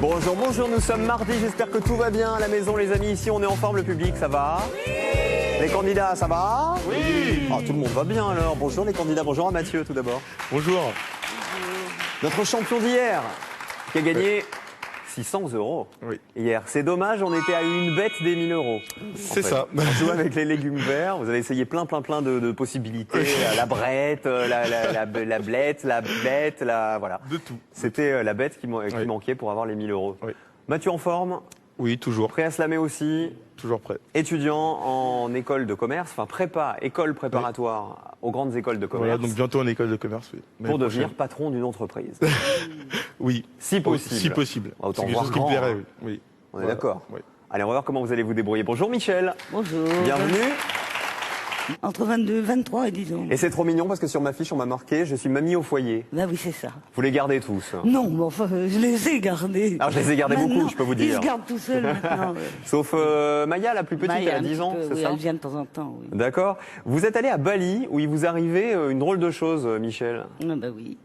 Bonjour, bonjour, nous sommes mardi, j'espère que tout va bien à la maison les amis, ici on est en forme, le public ça va? Oui. Les candidats ça va? Oui. Oh, tout le monde va bien alors, bonjour les candidats, bonjour à Mathieu tout d'abord. Bonjour. Notre champion d'hier qui a gagné 600 € hier, c'est dommage, on était à une bête des 1000 €. C'est ça. On joue avec les légumes verts, vous avez essayé plein de possibilités, la brette, la blette, voilà. De tout. C'était la bête qui manquait pour avoir les 1000 €. Oui. Mathieu en forme? Oui, toujours. Prêt à slammer aussi? Toujours prêt. Étudiant en école de commerce, enfin école préparatoire aux grandes écoles de commerce. Voilà, donc bientôt en école de commerce, oui. Pour devenir patron d'une entreprise. Oui. Si possible. Si possible. Autant c'est quelque voir chose qui me grand, plairait, hein. oui. On est d'accord. Oui. Allez, on va voir comment vous allez vous débrouiller. Bonjour Michel. Bonjour. Bienvenue. Entre 22, 23 et 10 ans. Et c'est trop mignon parce que sur ma fiche, on m'a marqué « Je suis mamie au foyer Ben oui, c'est ça. ». Vous les gardez tous? Non, mais enfin, je les ai gardés. Alors, je les ai gardés beaucoup, je peux vous dire. Ils se gardent tout seuls maintenant. Sauf Maya, la plus petite, Maya, elle a 10 ans, c'est oui, ça? elle vient de temps en temps, oui. D'accord. Vous êtes allé à Bali, où il vous arrivait une drôle de chose, Michel. Ah ben oui.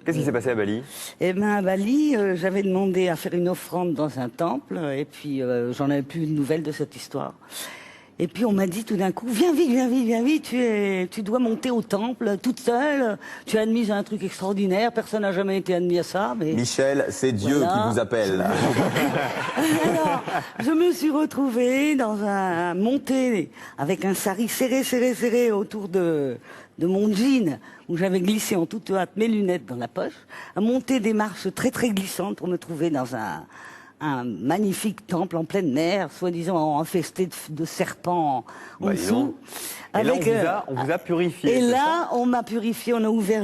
Qu'est-ce qui s'est passé à Bali? Eh ben à Bali, j'avais demandé à faire une offrande dans un temple, et puis j'en avais plus de nouvelles de cette histoire. Et puis on m'a dit tout d'un coup, viens vite, tu dois monter au temple toute seule, tu es admise à un truc extraordinaire, personne n'a jamais été admis à ça. Mais... Michel, c'est Dieu qui vous appelle. Alors, je me suis retrouvée dans un montée avec un sari serré autour de mon jean, où j'avais glissé en toute hâte mes lunettes dans la poche, à monter des marches très glissantes pour me trouver dans un magnifique temple en pleine mer, soi-disant infesté de serpents en dessous. Et là, on vous a purifié. Et là, on m'a purifié, on a ouvert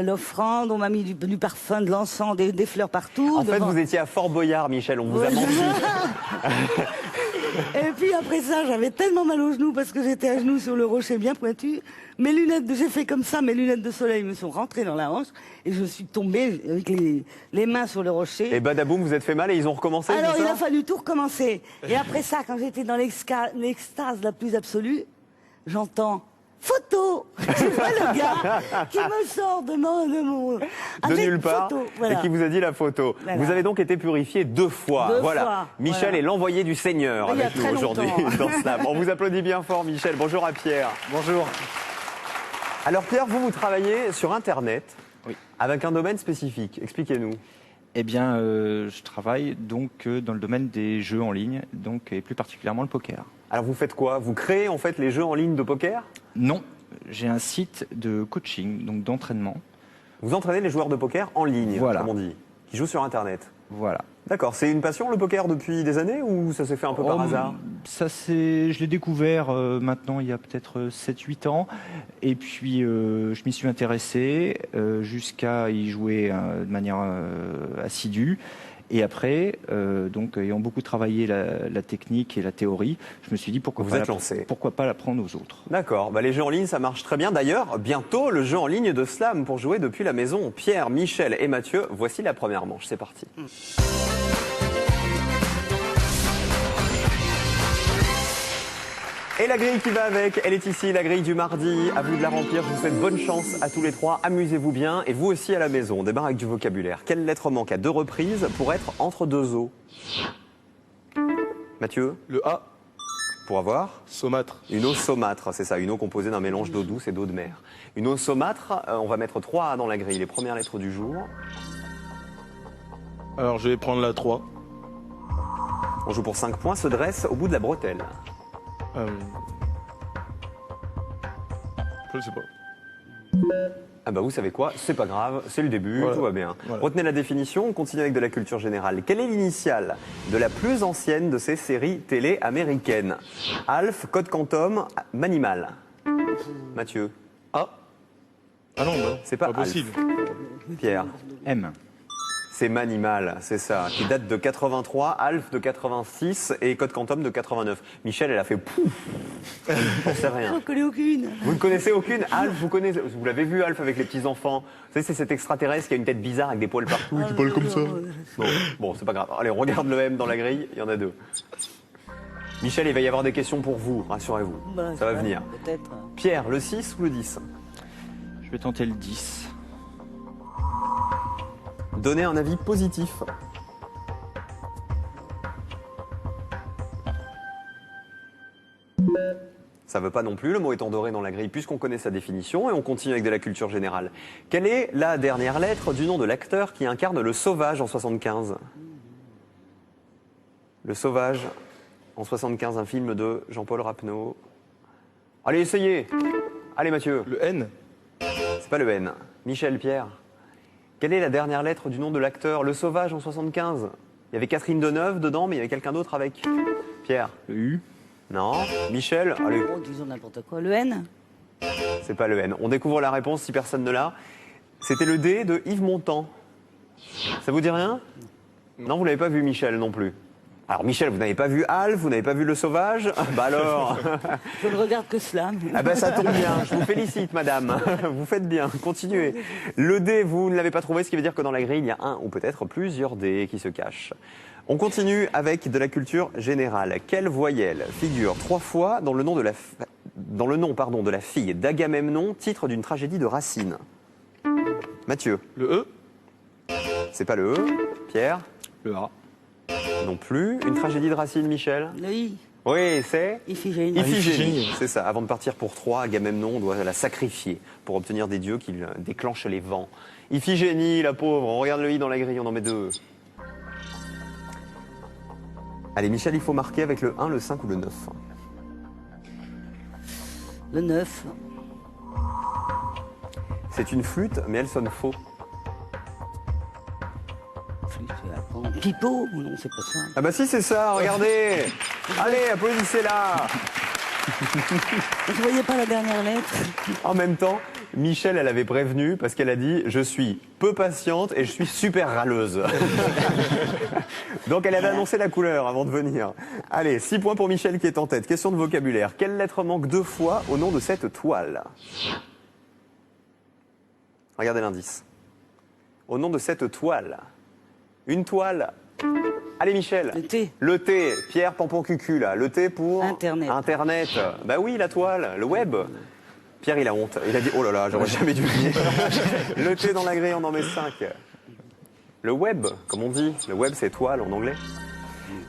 l'offrande, on m'a mis du parfum, de l'encens, des fleurs partout. En fait, vous étiez à Fort Boyard, Michel, on vous a menti. Et puis après ça, j'avais tellement mal aux genoux parce que j'étais à genoux sur le rocher bien pointu. Mes lunettes, j'ai fait comme ça, mes lunettes de soleil me sont rentrées dans la hanche et je suis tombée avec les mains sur le rocher. Et badaboum, vous êtes fait mal et ils ont recommencé? Alors il a fallu tout recommencer. Et après ça, quand j'étais dans l'extase la plus absolue, j'entends photo. Je vois le gars qui me sort de nulle part photo, voilà. Et qui vous a dit la photo. Voilà. Vous avez donc été purifié 2 fois. Voilà. Michel est l'envoyé du Seigneur avec nous aujourd'hui dans Slam. On vous applaudit bien fort, Michel. Bonjour à Pierre. Bonjour. Alors Pierre, vous travaillez sur Internet avec un domaine spécifique. Expliquez-nous. Eh bien, je travaille donc dans le domaine des jeux en ligne, donc et plus particulièrement le poker. Alors vous faites quoi? Vous créez en fait les jeux en ligne de poker? Non, j'ai un site de coaching, donc d'entraînement. Vous entraînez les joueurs de poker en ligne, voilà, comme on dit, qui jouent sur Internet. Voilà. D'accord. C'est une passion le poker depuis des années ou ça s'est fait un peu par hasard? Je l'ai découvert maintenant il y a peut-être 7-8 ans. Et puis je m'y suis intéressé jusqu'à y jouer de manière assidue. Et après, donc ayant beaucoup travaillé la technique et la théorie, je me suis dit pourquoi pas l'apprendre aux autres. D'accord. Bah, les jeux en ligne, ça marche très bien. D'ailleurs, bientôt le jeu en ligne de Slam pour jouer depuis la maison. Pierre, Michel et Mathieu, voici la première manche. C'est parti. Et la grille qui va avec, elle est ici, la grille du mardi. À vous de la remplir. Je vous souhaite bonne chance à tous les trois. Amusez-vous bien. Et vous aussi à la maison. On démarre avec du vocabulaire. Quelle lettre manque à 2 reprises pour être entre 2 os? Mathieu? Le A. Pour avoir? Saumâtre. Une eau saumâtre, c'est ça. Une eau composée d'un mélange d'eau douce et d'eau de mer. Une eau saumâtre, on va mettre 3 A dans la grille. Les premières lettres du jour. Alors je vais prendre la 3. On joue pour 5 points. Se dresse au bout de la bretelle. Je sais pas. Ah bah vous savez quoi, c'est pas grave, c'est le début, voilà. Tout va bien. Voilà. Retenez la définition, on continue avec de la culture générale. Quelle est l'initiale de la plus ancienne de ces séries télé américaines? Alf, Code Quantum, Manimal. Mathieu? A. Ah non, bah, c'est pas possible. Alf. Pierre? M. C'est Manimal, c'est ça, qui date de 83, Alf de 86 et Code Quantum de 89. Michel, elle a fait pouf. On sait rien. Je ne connais aucune. Vous ne connaissez aucune Alf, vous l'avez vu Alf avec les petits enfants. Vous savez, c'est cet extraterrestre qui a une tête bizarre avec des poils partout, qui parle comme ça. Bon, c'est pas grave. Allez, on regarde le M dans la grille, il y en a 2. Michel, il va y avoir des questions pour vous, rassurez-vous. Ça va venir. Peut-être. Pierre, le 6 ou le 10? Je vais tenter le 10. Donnez un avis positif. Ça ne veut pas non plus, le mot est en doré dans la grille puisqu'on connaît sa définition et on continue avec de la culture générale. Quelle est la dernière lettre du nom de l'acteur qui incarne le Sauvage en 75? Le Sauvage en 75, un film de Jean-Paul Rapneau. Allez, essayez. Allez Mathieu. Le N. C'est pas le N. Michel, Pierre. Quelle est la dernière lettre du nom de l'acteur Le Sauvage en 75? Il y avait Catherine Deneuve dedans, mais il y avait quelqu'un d'autre avec. Pierre. Le U. Non. Michel. Allez. Oh, disons n'importe quoi. Le N? C'est pas le N. On découvre la réponse si personne ne l'a. C'était le D de Yves Montand. Ça vous dit rien? Non, vous l'avez pas vu Michel non plus. Alors Michel, vous n'avez pas vu Alf, vous n'avez pas vu Le Sauvage? Bah alors. Je ne regarde que cela. Ah ben ça tombe bien, je vous félicite madame, vous faites bien, continuez. Le D, vous ne l'avez pas trouvé, ce qui veut dire que dans la grille, il y a un ou peut-être plusieurs D qui se cachent. On continue avec de la culture générale. Quelle voyelle figure 3 fois dans le nom de la, de la fille d'Agamemnon, titre d'une tragédie de Racine? Mathieu. Le E. C'est pas le E. Pierre. Le A. Non plus. Une tragédie de Racine, Michel? Le I. Oui, c'est Iphigénie. Iphigénie, c'est ça. Avant de partir pour Troie, Agamemnon doit la sacrifier pour obtenir des dieux qui déclenchent les vents. Iphigénie, la pauvre, on regarde le I dans la grille, on en met 2. Allez, Michel, il faut marquer avec le 1, le 5 ou le 9. Le 9. C'est une flûte, mais elle sonne faux. Pipeau? Non, c'est pas ça. Ah bah si, c'est ça, regardez. Allez, applaudissez-la. Je voyais pas la dernière lettre. En même temps, Michel, elle avait prévenu parce qu'elle a dit « Je suis peu patiente et je suis super râleuse ». Donc elle avait annoncé la couleur avant de venir. Allez, 6 points pour Michel qui est en tête. Question de vocabulaire. Quelle lettre manque 2 fois au nom de cette toile? Regardez l'indice. Au nom de cette toile. Une toile. Allez Michel. Le T. Le T. Pierre Pampancucu là. Le T pour Internet. Internet. Bah oui, la toile, le web. Pierre, il a honte. Il a dit, oh là là, j'aurais jamais dû le dire. Le T dans la grille, on en met 5. Le web, comme on dit. Le web, c'est toile en anglais.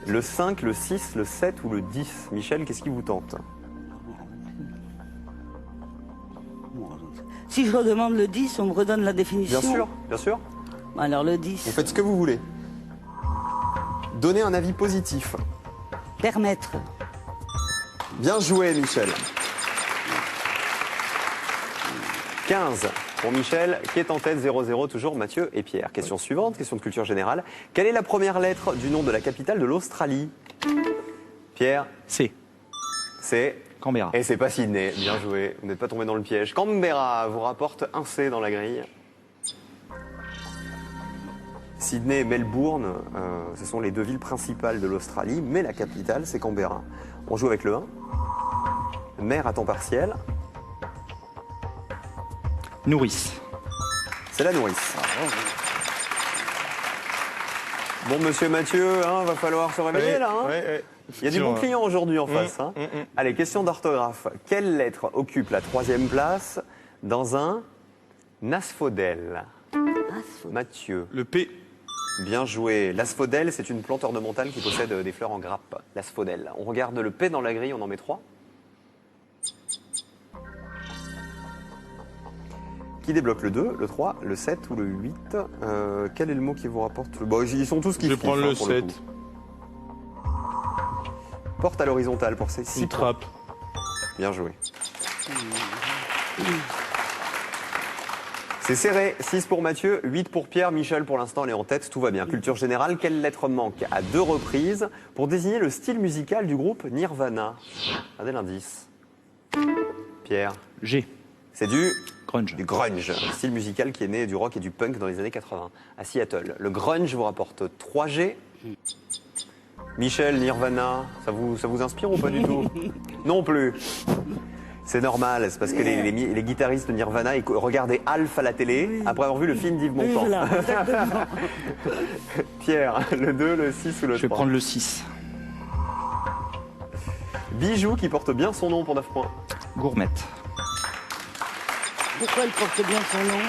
Le 5, le 6, le 7 ou le 10. Michel, qu'est-ce qui vous tente? Si je redemande le 10, on me redonne la définition. Bien sûr, bien sûr. Alors le 10. Vous faites ce que vous voulez. Donnez un avis positif. Permettre. Bien joué, Michel. 15 pour Michel, qui est en tête, 0-0, toujours Mathieu et Pierre. Question suivante, question de culture générale. Quelle est la première lettre du nom de la capitale de l'Australie? Pierre? C. C'est Canberra. Et c'est pas Sydney, bien joué, vous n'êtes pas tombé dans le piège. Canberra vous rapporte un C dans la grille. Sydney et Melbourne, ce sont les 2 villes principales de l'Australie, mais la capitale, c'est Canberra. On joue avec le 1. Mère à temps partiel. Nourrice. C'est la nourrice. Bon, monsieur Mathieu, va falloir se réveiller là. Il y a du bon client aujourd'hui en face. Allez, question d'orthographe. Quelle lettre occupe la 3e place dans un asphodèle? Mathieu. Le P. Bien joué. L'asphodèle, c'est une plante ornementale qui possède des fleurs en grappe. L'asphodèle. On regarde le P dans la grille, on en met 3. Qui débloque le 2, le 3, le 7 ou le 8? Quel est le mot qui vous rapporte? Bon, ils sont tous qui Je vais prendre le 7. Porte à l'horizontale pour ces 6 Une trappe. Bien joué. C'est serré. 6 pour Mathieu, 8 pour Pierre. Michel, pour l'instant, elle est en tête. Tout va bien. Culture générale, quelle lettre manque à 2 reprises pour désigner le style musical du groupe Nirvana? Regardez l'indice. Pierre. G. C'est du Grunge. Du grunge, un style musical qui est né du rock et du punk dans les années 80 à Seattle. Le grunge vous rapporte 3G. Michel, Nirvana, ça vous inspire ou pas du tout? Non plus. C'est normal, c'est parce que les guitaristes de Nirvana regardaient Alf à la télé après avoir vu le film d'Yves Montand. Oui, voilà, exactement. Pierre, le 2, le 6 ou le 3? Je vais prendre le 6. Bijou qui porte bien son nom pour 9 points. Gourmette. Pourquoi il porte bien son nom?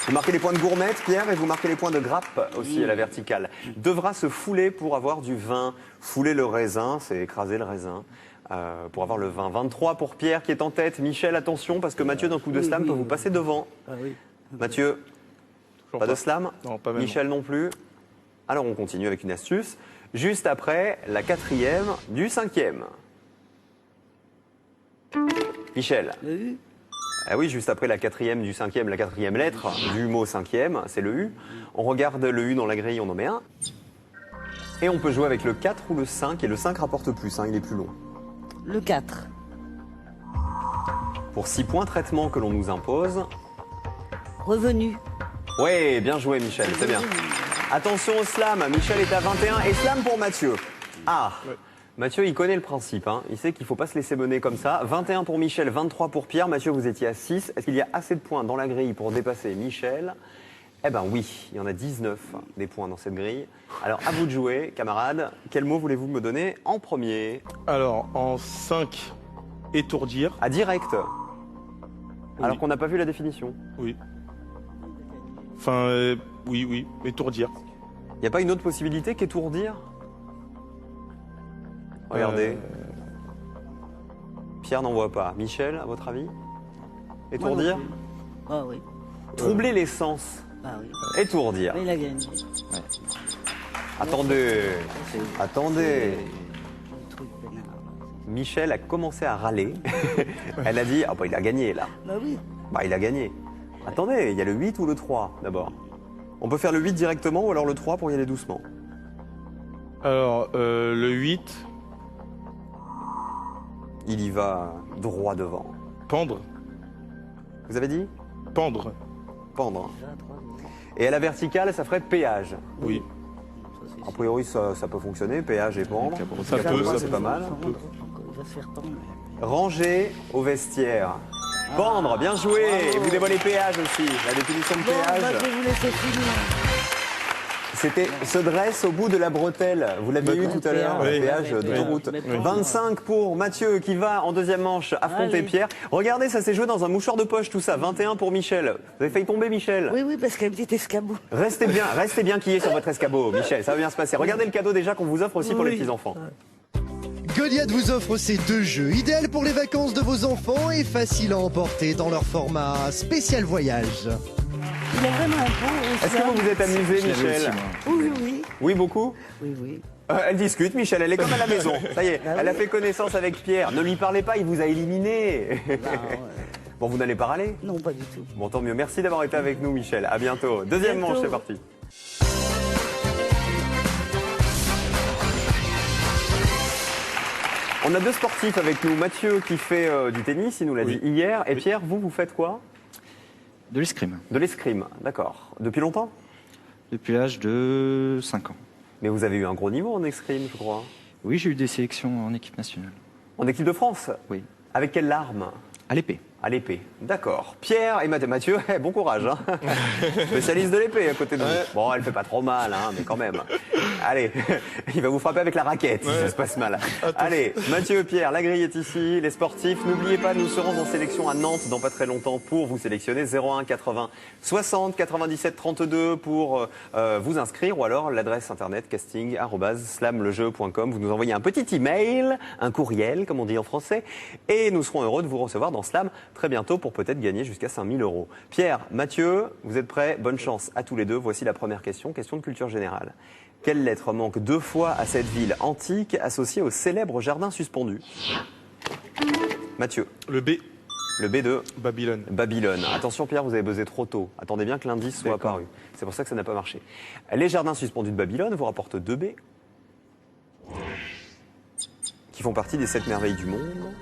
Vous marquez les points de gourmette, Pierre, et vous marquez les points de grappe aussi à la verticale. Devra se fouler pour avoir du vin. Fouler le raisin, c'est écraser le raisin. Pour avoir le vin. 23 pour Pierre qui est en tête. Michel, attention, parce que Mathieu, d'un coup de slam, peut vous passer devant. Ah oui. Mathieu, Toujours pas de slam? Non, pas même. Michel non plus. Alors on continue avec une astuce. Juste après la 4e du 5e. Michel. Le U. Ah oui, juste après la 4e du 5e, la 4e lettre du mot 5e, c'est le U. On regarde le U dans la grille, on en met un. Et on peut jouer avec le 4 ou le 5, et le 5 rapporte plus, il est plus long. Le 4. Pour 6 points, traitement que l'on nous impose. Revenu. Oui, bien joué Michel, c'est bien. Attention au slam, Michel est à 21 et slam pour Mathieu. Ah, Mathieu, il connaît le principe, il sait qu'il ne faut pas se laisser mener comme ça. 21 pour Michel, 23 pour Pierre. Mathieu, vous étiez à 6. Est-ce qu'il y a assez de points dans la grille pour dépasser Michel? Eh ben oui, il y en a 19 des points dans cette grille. Alors, à vous de jouer, camarades. Quel mot voulez-vous me donner en premier? Alors, en 5, étourdir. À direct. Alors Oui. qu'on n'a pas vu la définition. Oui. Enfin, oui, étourdir. Il n'y a pas une autre possibilité qu'étourdir? Regardez. Pierre n'en voit pas. Michel, à votre avis? Étourdir? Ah oui. Troubler les sens. Ah oui. Étourdir. Il a gagné. Attendez. C'est- Attendez. Le truc pénal. Michel a commencé à râler. Elle a dit, ah bah il a gagné là. Bah oui. Bah il a gagné. Attendez, il y a le 8 ou le 3 d'abord. On peut faire le 8 directement ou alors le 3 pour y aller doucement. Alors, le 8, Il y va droit devant. pendre. Vous avez dit? Pendre. Pendre. Et à la verticale, ça ferait péage. Oui. A priori, ça peut fonctionner, péage et pendre. Ça peut, ça c'est peut. pas mal. Il va se faire pendre. Ranger au vestiaire. Pendre, bien joué. Et vous dévoilez péage aussi, la définition de Bon, bah, péage. je vais vous laisser finir. C'était se dresse au bout de la bretelle. Vous l'aviez eu tout à l'heure, Oui. le péage d'autoroute. Oui. 25 pour Mathieu qui va en deuxième manche affronter Allez. Pierre. Regardez, ça s'est joué dans un mouchoir de poche tout ça. 21 pour Michel. Vous avez failli tomber Michel. Oui, parce qu'il y a un petit escabeau. Restez bien quillé sur votre escabeau, Michel. Ça va bien se passer. Regardez le cadeau déjà qu'on vous offre aussi pour les Oui. petits-enfants. Goliath vous offre ces 2 jeux, idéal pour les vacances de vos enfants et facile à emporter dans leur format spécial voyage. Il a vraiment un beau. Est-ce que vous vous êtes amusé, Je l'avais Michel? aussi, moi. Oui. Oui, beaucoup? Oui. Elle discute, Michel. Elle est comme à la maison. Ça y est, Ah elle a oui. fait connaissance avec Pierre. Ne lui parlez pas, il vous a éliminé. Ouais. Bon, vous n'allez pas râler? Non, pas du tout. Bon, tant mieux. Merci d'avoir été avec nous, Michel. À bientôt. Deuxième Bientôt. manche, c'est parti. On a deux sportifs avec nous. Mathieu qui fait du tennis, il nous l'a Oui. dit hier. Et Oui. Pierre, vous faites quoi? De l'escrime. De l'escrime, d'accord. Depuis longtemps? Depuis l'âge de 5 ans. Mais vous avez eu un gros niveau en escrime, je crois. Oui, j'ai eu des sélections en équipe nationale. En équipe de France? Oui. Avec quelle arme? À l'épée. À l'épée, d'accord. Pierre et Mathieu, bon courage. Spécialiste de l'épée à côté de vous. Bon, elle fait pas trop mal, mais quand même. Allez, il va vous frapper avec la raquette si ça se passe mal. Allez, Mathieu, Pierre, la grille est ici. Les sportifs, n'oubliez pas, nous serons en sélection à Nantes dans pas très longtemps pour vous sélectionner. 01 80 60 97 32 pour vous inscrire ou alors l'adresse internet casting@slamlejeu.com. Vous nous envoyez un petit email, un courriel comme on dit en français, et nous serons heureux de vous recevoir dans Slam très bientôt pour peut-être gagner jusqu'à 5 000 €. Pierre, Mathieu, vous êtes prêts? Bonne chance à tous les deux. Voici la première question, question de culture générale. Quelle lettre manque 2 fois à cette ville antique associée au célèbre jardin suspendu? Mathieu, Le B, le B2, Babylone. Babylone. Attention Pierre, vous avez buzzé trop tôt. Attendez bien que l'indice soit D'accord. apparu. C'est pour ça que ça n'a pas marché. Les jardins suspendus de Babylone vous rapportent 2 B, qui font partie des 7 merveilles du monde.